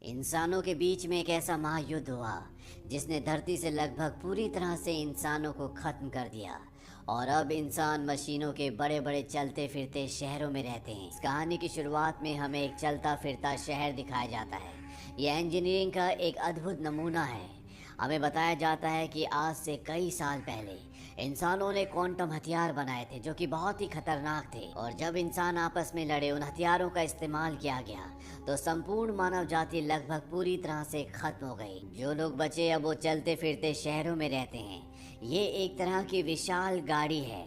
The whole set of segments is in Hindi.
इंसानों के बीच में एक ऐसा महायुद्ध हुआ जिसने धरती से लगभग पूरी तरह से इंसानों को खत्म कर दिया। और अब इंसान मशीनों के बड़े बड़े चलते फिरते शहरों में रहते हैं। इस कहानी की शुरुआत में हमें एक चलता फिरता शहर दिखाया जाता है। यह इंजीनियरिंग का एक अद्भुत नमूना है। हमें बताया जाता है कि आज से कई साल पहले इंसानों ने क्वांटम हथियार बनाए थे जो कि बहुत ही खतरनाक थे। और जब इंसान आपस में लड़े, उन हथियारों का इस्तेमाल किया गया तो संपूर्ण मानव जाति लगभग पूरी तरह से खत्म हो गई। जो लोग बचे अब वो चलते फिरते शहरों में रहते हैं। ये एक तरह की विशाल गाड़ी है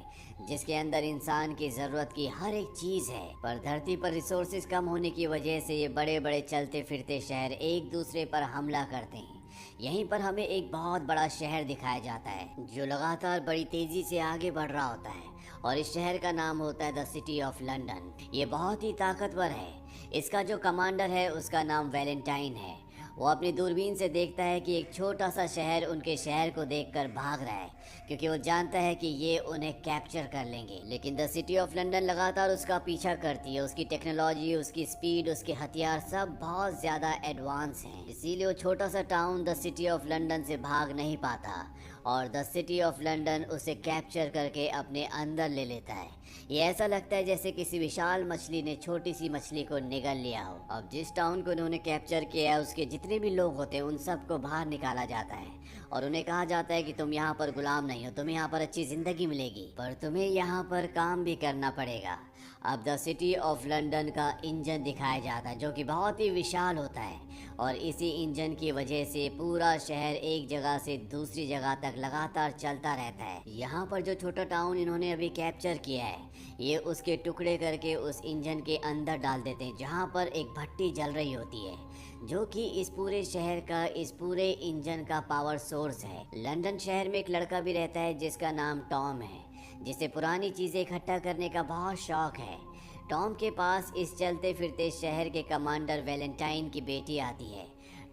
जिसके अंदर इंसान की जरूरत की हर एक चीज है। पर धरती पर रिसोर्सेज कम होने की वजह से ये बड़े बड़े चलते फिरते शहर एक दूसरे पर हमला करते हैं। यहीं पर हमें एक बहुत बड़ा शहर दिखाया जाता है जो लगातार बड़ी तेजी से आगे बढ़ रहा होता है। और इस शहर का नाम होता है द सिटी ऑफ लंदन। ये बहुत ही ताकतवर है। इसका जो कमांडर है उसका नाम वैलेंटाइन है। वो अपनी दूरबीन से देखता है कि एक छोटा सा शहर उनके शहर को देखकर भाग रहा है क्योंकि वो जानता है कि ये उन्हें कैप्चर कर लेंगे। लेकिन द सिटी ऑफ लंदन लगातार उसका पीछा करती है। उसकी टेक्नोलॉजी, उसकी स्पीड, उसके हथियार सब बहुत ज़्यादा एडवांस हैं। इसीलिए वो छोटा सा town the city of London से भाग नहीं पाता और द सिटी ऑफ लंदन उसे कैप्चर करके अपने अंदर ले लेता है। ये ऐसा लगता है जैसे किसी विशाल मछली ने छोटी सी मछली को निगल लिया हो। अब जिस टाउन को उन्होंने कैप्चर किया है उसके जितने भी लोग होते हैं उन सबको बाहर निकाला जाता है और उन्हें कहा जाता है कि तुम यहाँ पर गुलाम नहीं हो, तुम्हें यहाँ पर अच्छी जिंदगी मिलेगी, पर तुम्हें यहाँ पर काम भी करना पड़ेगा। अब द सिटी ऑफ लंदन का इंजन दिखाया जाता है जो कि बहुत ही विशाल होता है और इसी इंजन की वजह से पूरा शहर एक जगह से दूसरी जगह तक लगातार चलता रहता है। यहाँ पर जो छोटा टाउन इन्होंने अभी कैप्चर किया है ये उसके टुकड़े करके उस इंजन के अंदर डाल देते हैं जहाँ पर एक भट्टी जल रही होती है जो कि इस पूरे शहर का, इस पूरे इंजन का पावर सोर्स है। लंदन शहर में एक लड़का भी रहता है जिसका नाम टॉम है जिसे पुरानी चीज़ें इकट्ठा करने का बहुत शौक है। टॉम के पास इस चलते फिरते शहर के कमांडर वैलेंटाइन की बेटी आती है।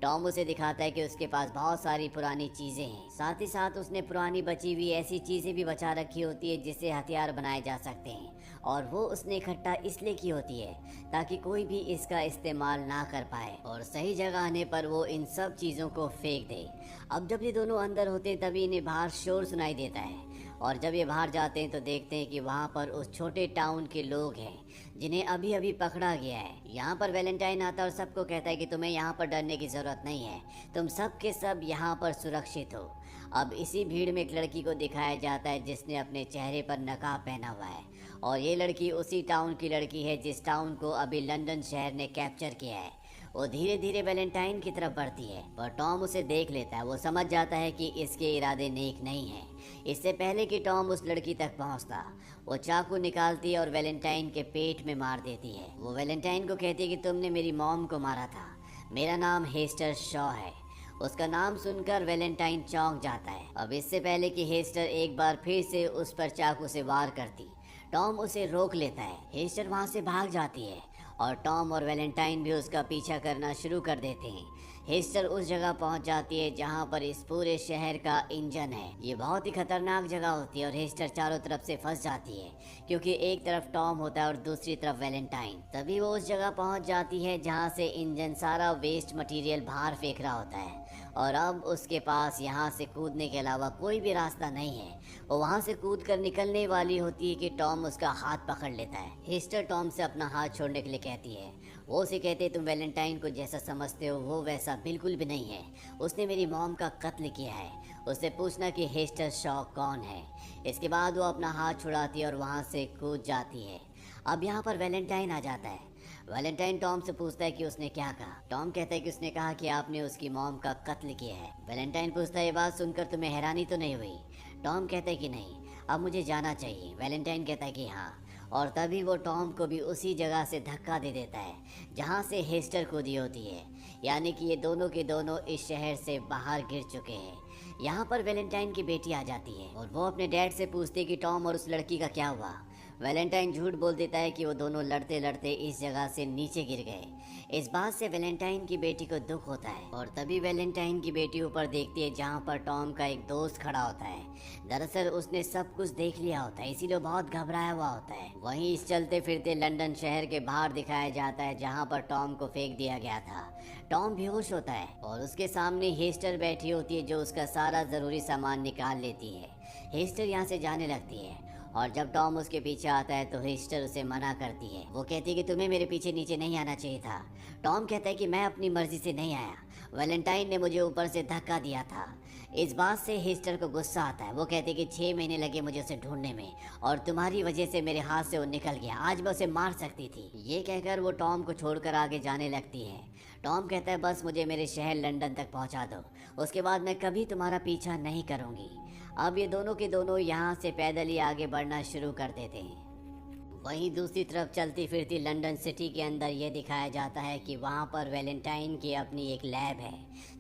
टॉम उसे दिखाता है कि उसके पास बहुत सारी पुरानी चीज़ें हैं। साथ ही साथ उसने पुरानी बची हुई ऐसी चीज़ें भी बचा रखी होती है जिससे हथियार बनाए जा सकते हैं और वो उसने इकट्ठा इसलिए की होती है ताकि कोई भी इसका इस्तेमाल ना कर पाए और सही जगह आने पर वो इन सब चीज़ों को फेंक दे। अब जब ये दोनों अंदर होते हैं तभी इन्हें बाहर शोर सुनाई देता है और जब ये बाहर जाते हैं तो देखते हैं कि वहाँ पर उस छोटे टाउन के लोग हैं जिन्हें अभी अभी पकड़ा गया है। यहाँ पर वैलेंटाइन आता है और सबको कहता है कि तुम्हें यहाँ पर डरने की ज़रूरत नहीं है, तुम सब के सब यहाँ पर सुरक्षित हो। अब इसी भीड़ में एक लड़की को दिखाया जाता है जिसने अपने चेहरे पर नकाब पहना हुआ है और ये लड़की उसी टाउन की लड़की है जिस टाउन को अभी लंदन शहर ने कैप्चर किया है। वो धीरे धीरे वैलेंटाइन की तरफ बढ़ती है पर टॉम उसे देख लेता है। वो समझ जाता है कि इसके इरादे नेक नहीं हैं। इससे पहले कि टॉम उस लड़की तक पहुंचता वो चाकू निकालती है और वैलेंटाइन के पेट में मार देती है। वो वैलेंटाइन को कहती है कि तुमने मेरी मॉम को मारा था, मेरा नाम हेस्टर शॉ है। उसका नाम सुनकर वैलेंटाइन चौंक जाता है। अब इससे पहले कि हेस्टर एक बार फिर से उस पर चाकू से वार करती, टॉम उसे रोक लेता है। हेस्टर वहाँ से भाग जाती है और टॉम और वैलेंटाइन भी उसका पीछा करना शुरू कर देते हैं। हेस्टर उस जगह पहुंच जाती है जहां पर इस पूरे शहर का इंजन है। ये बहुत ही खतरनाक जगह होती है और हेस्टर चारों तरफ से फंस जाती है क्योंकि एक तरफ टॉम होता है और दूसरी तरफ वैलेंटाइन। तभी वो उस जगह पहुंच जाती है जहां से इंजन सारा वेस्ट मटेरियल बाहर फेंक रहा होता है और अब उसके पास यहाँ से कूदने के अलावा कोई भी रास्ता नहीं है। वो वहाँ से कूद कर निकलने वाली होती है कि टॉम उसका हाथ पकड़ लेता है। हेस्टर टॉम से अपना हाथ छोड़ने के लिए कहती है। वो उसे कहते हैं तुम वैलेंटाइन को जैसा समझते हो वो वैसा बिल्कुल भी नहीं है, उसने मेरी मॉम का कत्ल किया है। उससे पूछना कि हेस्टर शॉ कौन है। इसके बाद वो अपना हाथ छुड़ाती है और वहाँ से कूद जाती है। अब यहाँ पर वैलेंटाइन आ जाता है। वैलेंटाइन टॉम से पूछता है कि उसने क्या कहा। टॉम कहता है कि उसने कहा कि आपने उसकी मॉम का कत्ल किया है। वैलेंटाइन पूछता है ये बात सुनकर तुम्हें हैरानी तो नहीं हुई। टॉम कहता है कि नहीं, अब मुझे जाना चाहिए। वैलेंटाइन कहता है कि हाँ और तभी वो टॉम को भी उसी जगह से धक्का दे देता है जहाँ से हेस्टर कूदी होती है। यानी कि ये दोनों के दोनों इस शहर से बाहर गिर चुके हैं। यहाँ पर वैलेंटाइन की बेटी आ जाती है और वो अपने डैड से पूछती है कि टॉम और उस लड़की का क्या हुआ। वैलेंटाइन झूठ बोल देता है कि वो दोनों लड़ते लड़ते इस जगह से नीचे गिर गए। इस बात से वैलेंटाइन की बेटी को दुख होता है और तभी वैलेंटाइन की बेटी ऊपर देखती है जहाँ पर टॉम का एक दोस्त खड़ा होता है। दरअसल उसने सब कुछ देख लिया होता है, इसीलिए बहुत घबराया हुआ होता है। वहीं इस चलते फिरते लंदन शहर के बाहर दिखाया जाता है जहाँ पर टॉम को फेंक दिया गया था। टॉम बेहोश होता है और उसके सामने हेस्टर बैठी होती है जो उसका सारा जरूरी सामान निकाल लेती है। हेस्टर यहाँ से जाने लगती है और जब टॉम उसके पीछे आता है तो हेस्टर उसे मना करती है। वो कहती है कि तुम्हें मेरे पीछे नीचे नहीं आना चाहिए था। टॉम कहता है कि मैं अपनी मर्जी से नहीं आया, वैलेंटाइन ने मुझे ऊपर से धक्का दिया था। इस बात से हेस्टर को गुस्सा आता है। वो कहती है कि 6 महीने लगे मुझे उसे ढूंढने में और तुम्हारी वजह से मेरे हाथ से वो निकल गया, आज मैं उसे मार सकती थी। ये कहकर वो टॉम को छोड़कर आगे जाने लगती है। टॉम कहता है बस मुझे मेरे शहर लंदन तक पहुंचा दो, उसके बाद मैं कभी तुम्हारा पीछा नहीं करूंगी। अब ये दोनों के दोनों यहाँ से पैदल ही आगे बढ़ना शुरू कर देते हैं। वहीं दूसरी तरफ चलती फिरती लंदन सिटी के अंदर ये दिखाया जाता है कि वहाँ पर वैलेंटाइन की अपनी एक लैब है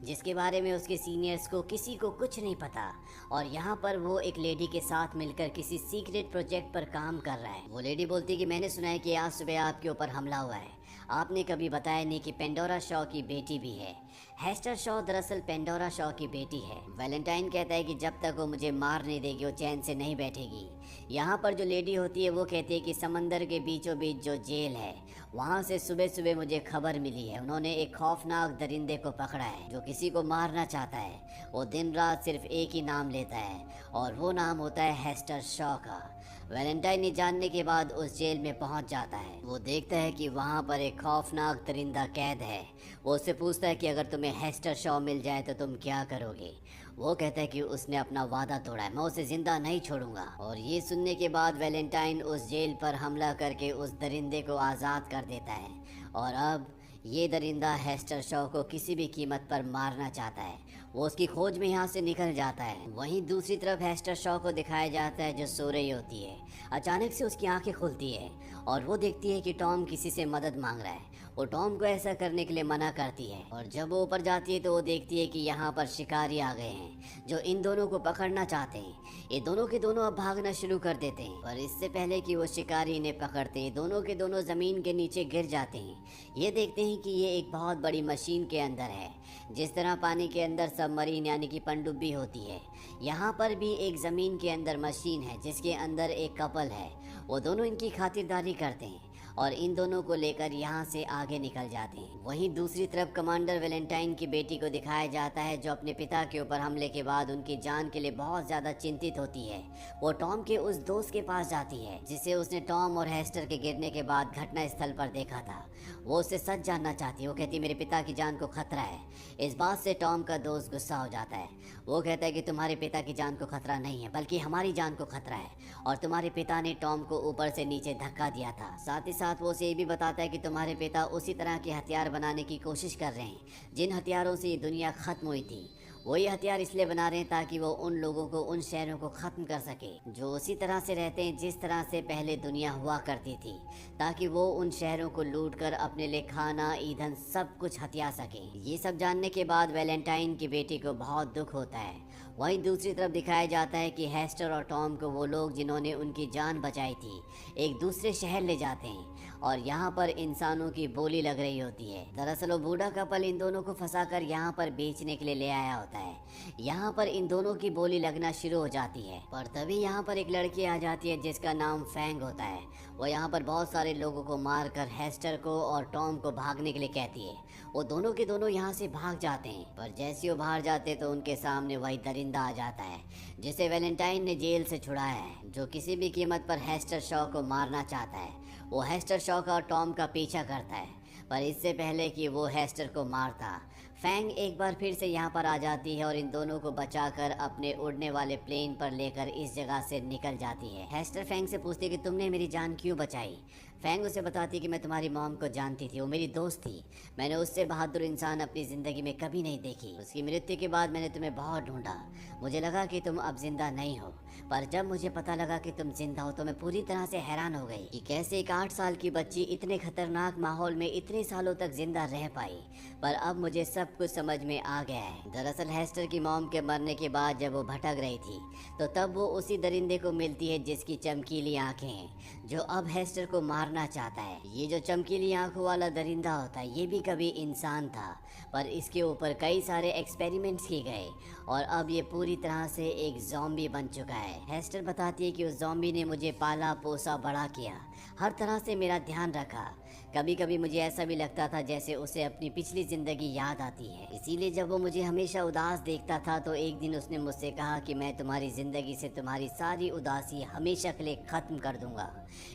जिसके बारे में उसके सीनियर्स को किसी को कुछ नहीं पता और यहाँ पर वो एक लेडी के साथ मिलकर किसी सीक्रेट प्रोजेक्ट पर काम कर रहा है। वो लेडी बोलती है कि मैंने सुना है कि आज सुबह आपके ऊपर हमला हुआ है, आपने कभी बताया नहीं कि पेंडोरा शॉ की बेटी भी है। हेस्टर शॉ दरअसल पेंडोरा शॉ की बेटी है। वैलेंटाइन कहता है कि जब तक वो मुझे मार नहीं देगी वो चैन से नहीं बैठेगी। यहाँ पर जो लेडी होती है वो कहती है कि समंदर के बीचों बीच जो जेल है वहाँ से सुबह सुबह मुझे खबर मिली है, उन्होंने एक खौफनाक दरिंदे को पकड़ा है जो किसी को मारना चाहता है। वो दिन रात सिर्फ एक ही नाम लेता है और वो नाम होता है हेस्टर शॉ का। वैलेंटाइन ने जानने के बाद उस जेल में पहुंच जाता है। वो देखता है कि वहाँ पर एक खौफनाक दरिंदा कैद है। वो उससे पूछता है कि अगर तुम्हें हेस्टर शॉ मिल जाए तो तुम क्या करोगे। वो कहता है कि उसने अपना वादा तोड़ा है, मैं उसे जिंदा नहीं छोड़ूंगा। और ये सुनने के बाद वैलेंटाइन उस जेल पर हमला करके उस दरिंदे को आज़ाद कर देता है और अब ये दरिंदा हेस्टर शॉ को किसी भी कीमत पर मारना चाहता है। वो उसकी खोज में यहाँ से निकल जाता है। वहीं दूसरी तरफ हेस्टर शॉ को दिखाया जाता है जो सो रही होती है। अचानक से उसकी आंखें खुलती है और वो देखती है कि टॉम किसी से मदद मांग रहा है। वो टॉम को ऐसा करने के लिए मना करती है और जब वो ऊपर जाती है तो वो देखती है कि यहाँ पर शिकारी आ गए हैं जो इन दोनों को पकड़ना चाहते हैं। ये दोनों के दोनों अब भागना शुरू कर देते हैं पर इससे पहले कि वो शिकारी इन्हें पकड़ते हैं दोनों के दोनों जमीन के नीचे गिर जाते हैं। ये देखते हैं कि ये एक बहुत बड़ी मशीन के अंदर है। जिस तरह पानी के अंदर सबमरीन यानी कि पनडुब्बी होती है, यहाँ पर भी एक ज़मीन के अंदर मशीन है जिसके अंदर एक कपल है। वो दोनों इनकी खातिरदारी करते हैं और इन दोनों को लेकर यहाँ से आगे निकल जाते हैं। वहीं दूसरी तरफ कमांडर वैलेंटाइन की बेटी को दिखाया जाता है जो अपने पिता के ऊपर हमले के बाद उनकी जान के लिए बहुत ज़्यादा चिंतित होती है। वो टॉम के उस दोस्त के पास जाती है जिसे उसने टॉम और हेस्टर के गिरने के बाद घटना स्थल पर देखा था। वो उससे सच जानना चाहती है। वो कहती है मेरे पिता की जान को खतरा है। इस बात से टॉम का दोस्त गुस्सा हो जाता है। वो कहता है कि तुम्हारे पिता की जान को खतरा नहीं है बल्कि हमारी जान को खतरा है और तुम्हारे पिता ने टॉम को ऊपर से नीचे धक्का दिया था। साथ ही साथ वो उसे ये भी बताता है कि तुम्हारे पिता उसी तरह के हथियार बनाने की कोशिश कर रहे हैं जिन हथियारों से ये दुनिया खत्म हुई थी। वो ये हथियार इसलिए बना रहे हैं ताकि वो उन लोगों को उन शहरों को ख़त्म कर सके जो उसी तरह से रहते हैं जिस तरह से पहले दुनिया हुआ करती थी, ताकि वो उन शहरों को लूटकर अपने लिए खाना ईंधन सब कुछ हथिया सके। ये सब जानने के बाद वैलेंटाइन की बेटी को बहुत दुख होता है। वहीं दूसरी तरफ दिखाया जाता है कि हेस्टर और टॉम को वो लोग जिन्होंने उनकी जान बचाई थी एक दूसरे शहर ले जाते हैं और यहाँ पर इंसानों की बोली लग रही होती है। दरअसल वो बूढ़ा कपल इन दोनों को फंसाकर यहाँ पर बेचने के लिए ले आया होता है। यहाँ पर इन दोनों की बोली लगना शुरू हो जाती है पर तभी यहाँ पर एक लड़की आ जाती है जिसका नाम फैंग होता है। वो यहाँ पर बहुत सारे लोगों को मारकर हेस्टर को और टॉम को भागने के लिए कहती है। वो दोनों के दोनों यहाँ से भाग जाते हैं पर जैसे वो बाहर जाते तो उनके सामने वही दरिंदा आ जाता है जिसे वैलेंटाइन ने जेल से छुड़ाया है, जो किसी भी कीमत पर हेस्टर शॉ को मारना चाहता है। वो हेस्टर शॉ का और टॉम का पीछा करता है पर इससे पहले कि वो हेस्टर को मारता, फैंग एक बार फिर से यहाँ पर आ जाती है और इन दोनों को बचाकर अपने उड़ने वाले प्लेन पर लेकर इस जगह से निकल जाती है। हेस्टर फैंग से पूछती है कि तुमने मेरी जान क्यों बचाई। फैंग उसे बताती है कि मैं तुम्हारी मॉम को जानती थी, वो मेरी दोस्त थी। मैंने उससे बहादुर इंसान अपनी ज़िंदगी में कभी नहीं देखी। उसकी मृत्यु के बाद मैंने तुम्हें बहुत ढूंढा। मुझे लगा कि तुम अब जिंदा नहीं हो, पर जब मुझे पता लगा कि तुम जिंदा हो तो मैं पूरी तरह से हैरान हो गई कि कैसे एक 8 साल की बच्ची इतने खतरनाक माहौल में इतने सालों तक जिंदा रह पाई। पर अब मुझे सब कुछ समझ में आ गया है। दरअसल हेस्टर की मॉम के मरने के बाद जब वो भटक रही थी तो तब वो उसी दरिंदे को मिलती है जिसकी चमकीली आंखें हैं, जो अब हेस्टर को मारना चाहता है। ये जो चमकीली आंखों वाला दरिंदा होता है ये भी कभी इंसान था, पर इसके ऊपर कई सारे एक्सपेरिमेंट्स किए गए और अब ये पूरी तरह से एक ज़ॉम्बी बन चुका है। हेस्टर बताती है कि उस ज़ॉम्बी ने मुझे पाला पोसा बड़ा किया, हर तरह से मेरा ध्यान रखा। कभी कभी मुझे ऐसा भी लगता था जैसे उसे अपनी पिछली जिंदगी याद आती है, इसीलिए जब वो मुझे हमेशा उदास देखता था तो एक दिन उसने मुझसे कहा कि मैं तुम्हारी जिंदगी से तुम्हारी सारी उदासी हमेशा के लिए खत्म कर दूंगा।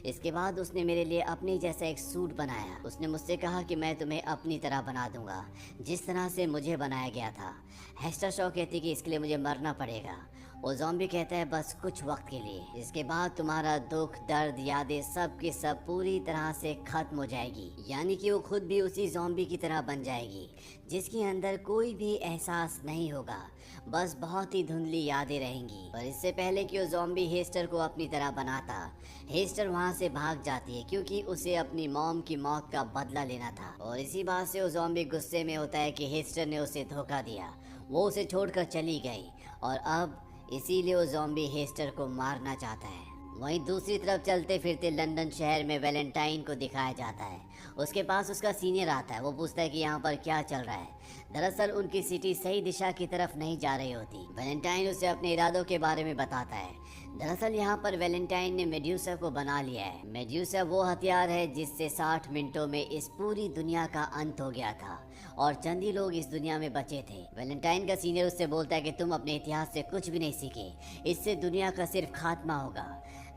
इसके बाद उसने मेरे लिए अपने जैसा एक सूट बनाया। उसने मुझसे कहा कि मैं तुम्हें अपनी तरह बना दूंगा, जिस तरह से मुझे बनाया गया था। हेस्टर शॉ कहती कि इसके लिए मुझे मरना पड़ेगा। वो ज़ॉम्बी कहता है बस कुछ वक्त के लिए, इसके बाद तुम्हारा दुख दर्द यादें सब की सब पूरी तरह से खत्म हो जाएगी। यानी कि वो खुद भी उसी ज़ॉम्बी की तरह बन जाएगी जिसके अंदर कोई भी एहसास नहीं होगा, बस बहुत ही धुंधली यादें रहेंगी। पर इससे पहले कि वो ज़ॉम्बी हेस्टर को अपनी तरह बनाता, हेस्टर वहाँ से भाग जाती है क्योंकि उसे अपनी मॉम की मौत का बदला लेना था। और इसी बात से वो ज़ॉम्बी गुस्से में होता है कि हेस्टर ने उसे धोखा दिया, वो उसे छोड़कर चली गई और अब इसीलिए वो ज़ॉम्बी हेस्टर को मारना चाहता है। वहीं दूसरी तरफ चलते फिरते लंदन शहर में वैलेंटाइन को दिखाया जाता है। उसके पास उसका सीनियर आता है। वो पूछता है कि यहाँ पर क्या चल रहा है। दरअसल उनकी सिटी सही दिशा की तरफ नहीं जा रही होती। वैलेंटाइन उसे अपने इरादों के बारे में बताता है। दरअसल यहाँ पर वैलेंटाइन ने मेड्यूसा को बना लिया है। मेड्यूसा वो हथियार है जिससे 60 मिनटों में इस पूरी दुनिया का अंत हो गया था और चंद ही लोग इस दुनिया में बचे थे। वैलेंटाइन का सीनियर उससे बोलता है कि तुम अपने इतिहास से कुछ भी नहीं सीखे, इससे दुनिया का सिर्फ खात्मा होगा।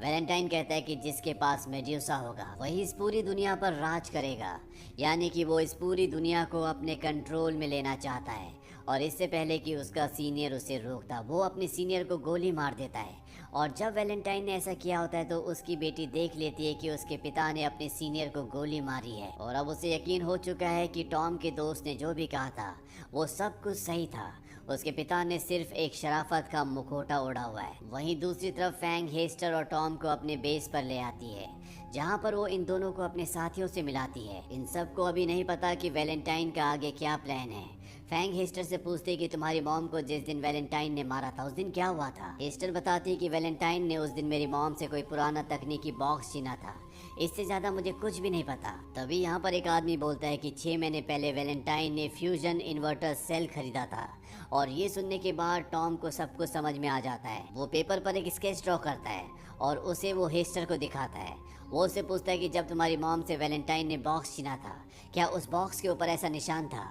वैलेंटाइन कहता है कि जिसके पास मेड्यूसा होगा वही इस पूरी दुनिया पर राज करेगा, यानी कि वो इस पूरी दुनिया को अपने कंट्रोल में लेना चाहता है। और इससे पहले कि उसका सीनियर उसे रोकता, वो अपने सीनियर को गोली मार देता है। और जब वैलेंटाइन ने ऐसा किया होता है तो उसकी बेटी देख लेती है कि उसके पिता ने अपने सीनियर को गोली मारी है और अब उसे यकीन हो चुका है कि टॉम के दोस्त ने जो भी कहा था वो सब कुछ सही था। उसके पिता ने सिर्फ एक शराफत का मुखौटा ओढ़ा हुआ है। वहीं दूसरी तरफ फैंग हेस्टर और टॉम को अपने बेस पर ले आती है, जहां पर वो इन दोनों को अपने साथियों से मिलाती है। इन सब को अभी नहीं पता कि वैलेंटाइन का आगे क्या प्लान है। फैंग हेस्टर से पूछती है कि तुम्हारी मॉम को जिस दिन वैलेंटाइन ने मारा था उस दिन क्या हुआ था। हेस्टर बताती है कि वैलेंटाइन ने उस दिन मेरी मॉम से कोई पुराना तकनीकी बॉक्स छीना था, इससे ज्यादा मुझे कुछ भी नहीं पता। तभी यहाँ पर एक आदमी बोलता है कि 6 महीने पहले वैलेंटाइन ने फ्यूजन इन्वर्टर सेल खरीदा था। और ये सुनने के बाद टॉम को सब कुछ समझ में आ जाता है। वो पेपर पर एक स्केच ड्रॉ करता है और उसे वो हेस्टर को दिखाता है। वो उससे पूछता है कि जब तुम्हारी मॉम से वैलेंटाइन ने बॉक्स छीना था क्या उस बॉक्स के ऊपर ऐसा निशान था।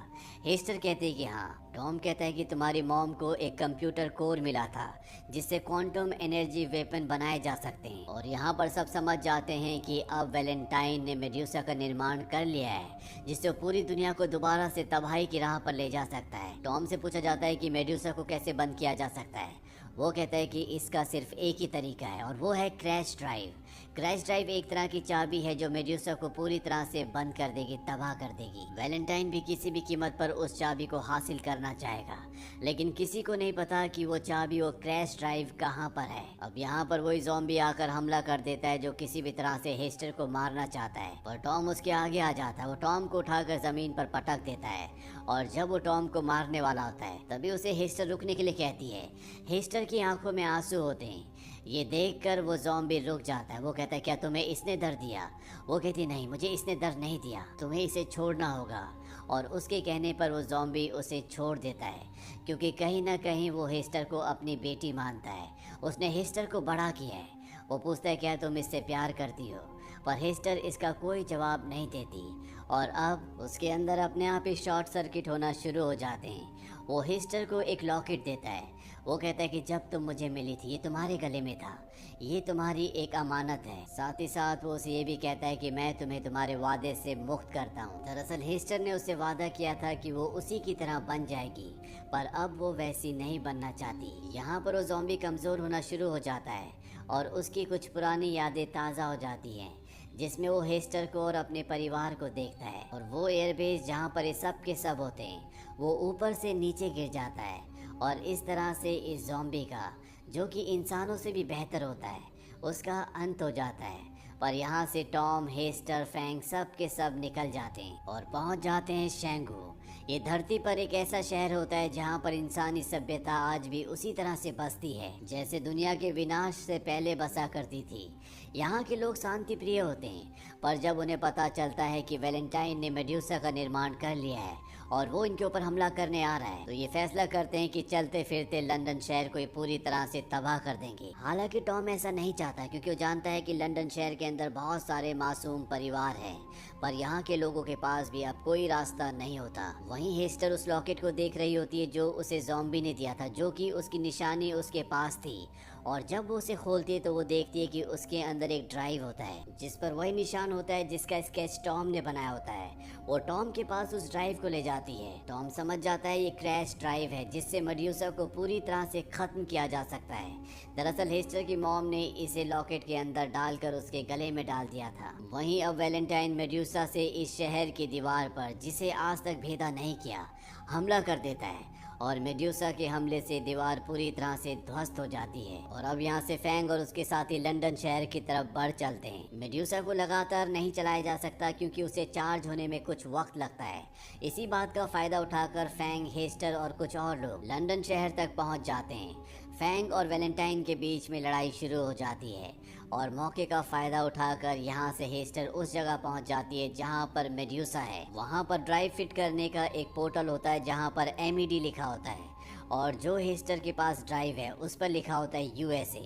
हेस्टर कहते हैं कि हाँ। टॉम कहता है कि तुम्हारी मॉम को एक कंप्यूटर कोर मिला था जिससे क्वांटम एनर्जी वेपन बनाए जा सकते हैं। और यहाँ पर सब समझ जाते हैं कि अब वैलेंटाइन ने मेड्यूसा का निर्माण कर लिया है जिससे वो पूरी दुनिया को दोबारा से तबाही की राह पर ले जा सकता है। टॉम से पूछा जाता है कि मेड्यूसा को कैसे बंद किया जा सकता है। वो कहता है कि इसका सिर्फ एक ही तरीका है और वो है क्रैश ड्राइव। क्रैश ड्राइव एक तरह की चाबी है जो मेड्यूसा को पूरी तरह से बंद कर देगी, तबाह कर देगी। वैलेंटाइन भी किसी भी कीमत पर उस चाबी को हासिल करना चाहेगा, लेकिन किसी को नहीं पता कि वो चाबी, वो क्रैश ड्राइव कहाँ पर है। अब यहाँ पर वही ज़ॉम्बी आकर हमला कर देता है जो किसी भी तरह से हेस्टर को मारना चाहता है, पर टॉम उसके आगे आ जाता है। वो टॉम को उठाकर जमीन पर पटक देता है और जब वो टॉम को मारने वाला होता है तभी उसे हेस्टर रुकने के लिए कहती है। हेस्टर की आंखों में आंसू होते हैं। ये देखकर वो ज़ॉम्बी रुक जाता है। वो कहता है क्या तुम्हें इसने दर्द दिया। वो कहती नहीं, मुझे इसने दर्द नहीं दिया, तुम्हें इसे छोड़ना होगा। और उसके कहने पर वो ज़ॉम्बी उसे छोड़ देता है क्योंकि कहीं ना कहीं वो हेस्टर को अपनी बेटी मानता है। उसने हेस्टर को बड़ा किया है। वो पूछता है क्या तुम इससे प्यार करती हो, पर हेस्टर इसका कोई जवाब नहीं देती और अब उसके अंदर अपने आप ही शॉर्ट सर्किट होना शुरू हो जाते हैं। वो हेस्टर को एक लॉकेट देता है। वो कहता है कि जब तुम मुझे मिली थी ये तुम्हारे गले में था, ये तुम्हारी एक अमानत है। साथ ही साथ वो उसे ये भी कहता है कि मैं तुम्हें तुम्हारे वादे से मुक्त करता हूँ। दरअसल हेस्टर ने उससे वादा किया था कि वो उसी की तरह बन जाएगी, पर अब वो वैसी नहीं बनना चाहती। यहाँ पर वो ज़ॉम्बी कमज़ोर होना शुरू हो जाता है और उसकी कुछ पुरानी यादें ताज़ा हो जाती हैं। जिसमें वो हेस्टर को और अपने परिवार को देखता है और वो एयरबेस जहाँ पर ये सब के सब होते हैं वो ऊपर से नीचे गिर जाता है और इस तरह से इस ज़ॉम्बी का, जो कि इंसानों से भी बेहतर होता है, उसका अंत हो जाता है। पर यहाँ से टॉम, हेस्टर, फैंग सब के सब निकल जाते हैं और पहुँच जाते हैं शेंगू। ये धरती पर एक ऐसा शहर होता है जहाँ पर इंसानी सभ्यता आज भी उसी तरह से बसती है जैसे दुनिया के विनाश से पहले बसा करती थी। यहाँ के लोग शांति प्रिय होते हैं, पर जब उन्हें पता चलता है कि वैलेंटाइन ने मेड्यूसा का निर्माण कर लिया है और वो इनके ऊपर हमला करने आ रहा है, तो ये फैसला करते हैं कि चलते फिरते लंदन शहर को ये पूरी तरह से तबाह कर देंगे। हालांकि टॉम ऐसा नहीं चाहता क्योंकि वो जानता है कि लंदन शहर के अंदर बहुत सारे मासूम परिवार हैं, पर यहाँ के लोगों के पास भी अब कोई रास्ता नहीं होता। वहीं हेस्टर उस लॉकेट को देख रही होती है जो उसे ज़ॉम्बी ने दिया था, जो कि उसकी निशानी उसके पास थी, और जब वो उसे खोलती है तो वो देखती है कि उसके अंदर एक ड्राइव होता है जिस पर वही निशान होता है जिसका स्केच टॉम ने बनाया होता है। वो टॉम के पास उस ड्राइव को ले जाती है। टॉम समझ जाता है ये क्रैश ड्राइव है जिससे मेड्यूसा को पूरी तरह से खत्म किया जा सकता है। दरअसल हेस्टर की मॉम ने इसे लॉकेट के अंदर डालकर उसके गले में डाल दिया था। वहीं अब वैलेंटाइन मेड्यूसा से इस शहर की दीवार पर, जिसे आज तक भेदा नहीं किया, हमला कर देता है और मेड्यूसा के हमले से दीवार पूरी तरह से ध्वस्त हो जाती है। और अब यहाँ से फैंग और उसके साथी लंदन शहर की तरफ बढ़ चलते हैं। मेड्यूसा को लगातार नहीं चलाया जा सकता क्योंकि उसे चार्ज होने में कुछ वक्त लगता है। इसी बात का फायदा उठाकर फैंग, हेस्टर और कुछ और लोग लंदन शहर तक पहुँच जाते हैं। फैंग और वैलेंटाइन के बीच में लड़ाई शुरू हो जाती है और मौके का फायदा उठाकर यहाँ से हेस्टर उस जगह पहुँच जाती है जहाँ पर मेड्यूसा है। वहाँ पर ड्राइव फिट करने का एक पोर्टल होता है जहाँ पर MED लिखा होता है और जो हेस्टर के पास ड्राइव है उस पर लिखा होता है USA,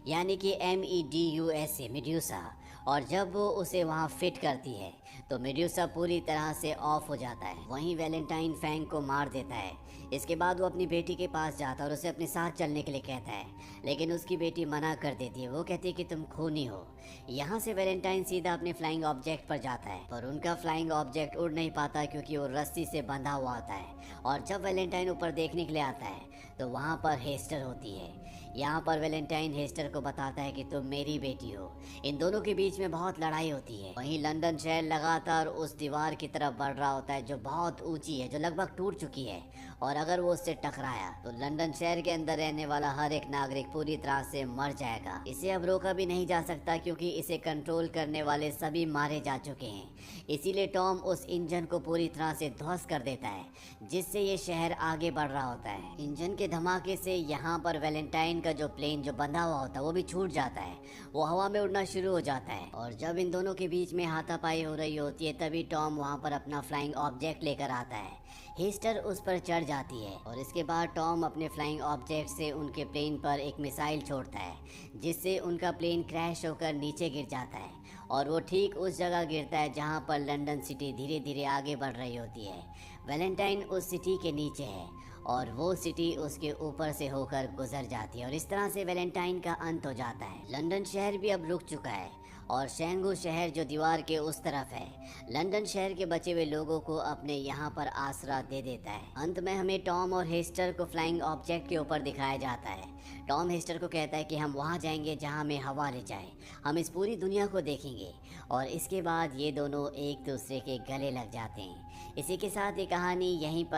यानी कि MEDUSA, मेड्यूसा। और जब वो उसे वहाँ फिट करती है तो मेड्यूसा पूरी तरह से ऑफ हो जाता है। वहीं वैलेंटाइन फैंग को मार देता है। इसके बाद वो अपनी बेटी के पास जाता है और उसे अपने साथ चलने के लिए कहता है, लेकिन उसकी बेटी मना कर देती है। वो कहती है कि तुम खूनी हो। यहाँ से वैलेंटाइन सीधा अपने फ्लाइंग ऑब्जेक्ट पर जाता है, पर उनका फ्लाइंग ऑब्जेक्ट उड़ नहीं पाता क्योंकि वो रस्सी से बंधा हुआ होता है। और जब वैलेंटाइन ऊपर देखने के लिए आता है तो वहाँ पर हेस्टर होती है। यहाँ पर वैलेंटाइन हेस्टर को बताता है कि तुम मेरी बेटी हो। इन दोनों के बीच में बहुत लड़ाई होती है। वहीं लंदन शहर लगातार उस दीवार की तरफ बढ़ रहा होता है जो बहुत ऊंची है, जो लगभग टूट चुकी है, और अगर वो उससे टकराया तो लंदन शहर के अंदर रहने वाला हर एक नागरिक पूरी तरह से मर जाएगा। इसे अब रोका भी नहीं जा सकता क्योंकि इसे कंट्रोल करने वाले सभी मारे जा चुके हैं। इसीलिए टॉम उस इंजन को पूरी तरह से ध्वस्त कर देता है जिससे ये शहर आगे बढ़ रहा होता है। इंजन के धमाके से यहाँ पर वैलेंटाइन का जो प्लेन जो बंधा हुआ होता है वो भी छूट जाता है। वो हवा में उड़ना शुरू हो जाता है और जब इन दोनों के बीच में हाथापाई हो रही होती है तभी टॉम वहाँ पर अपना फ्लाइंग ऑब्जेक्ट लेकर आता है। हेस्टर उस पर चढ़ जाती है और इसके बाद टॉम अपने फ्लाइंग ऑब्जेक्ट से उनके प्लेन पर एक मिसाइल छोड़ता है जिससे उनका प्लेन क्रैश होकर नीचे गिर जाता है और वो ठीक उस जगह गिरता है जहाँ पर लंदन सिटी धीरे धीरे आगे बढ़ रही होती है। वैलेंटाइन उस सिटी के नीचे है और वो सिटी उसके ऊपर से होकर गुजर जाती है और इस तरह से वैलेंटाइन का अंत हो जाता है। लंदन शहर भी अब रुक चुका है और शेंगू शहर जो दीवार के उस तरफ है, लंदन शहर के बचे हुए लोगों को अपने यहाँ पर आसरा दे देता है। अंत में हमें टॉम और हेस्टर को फ्लाइंग ऑब्जेक्ट के ऊपर दिखाया जाता है। टॉम हेस्टर को कहता है कि हम वहाँ जाएंगे जहाँ हमें हवा ले जाए, हम इस पूरी दुनिया को देखेंगे, और इसके बाद ये दोनों एक दूसरे के गले लग जाते हैं। इसी के साथ ये कहानी यहीं पर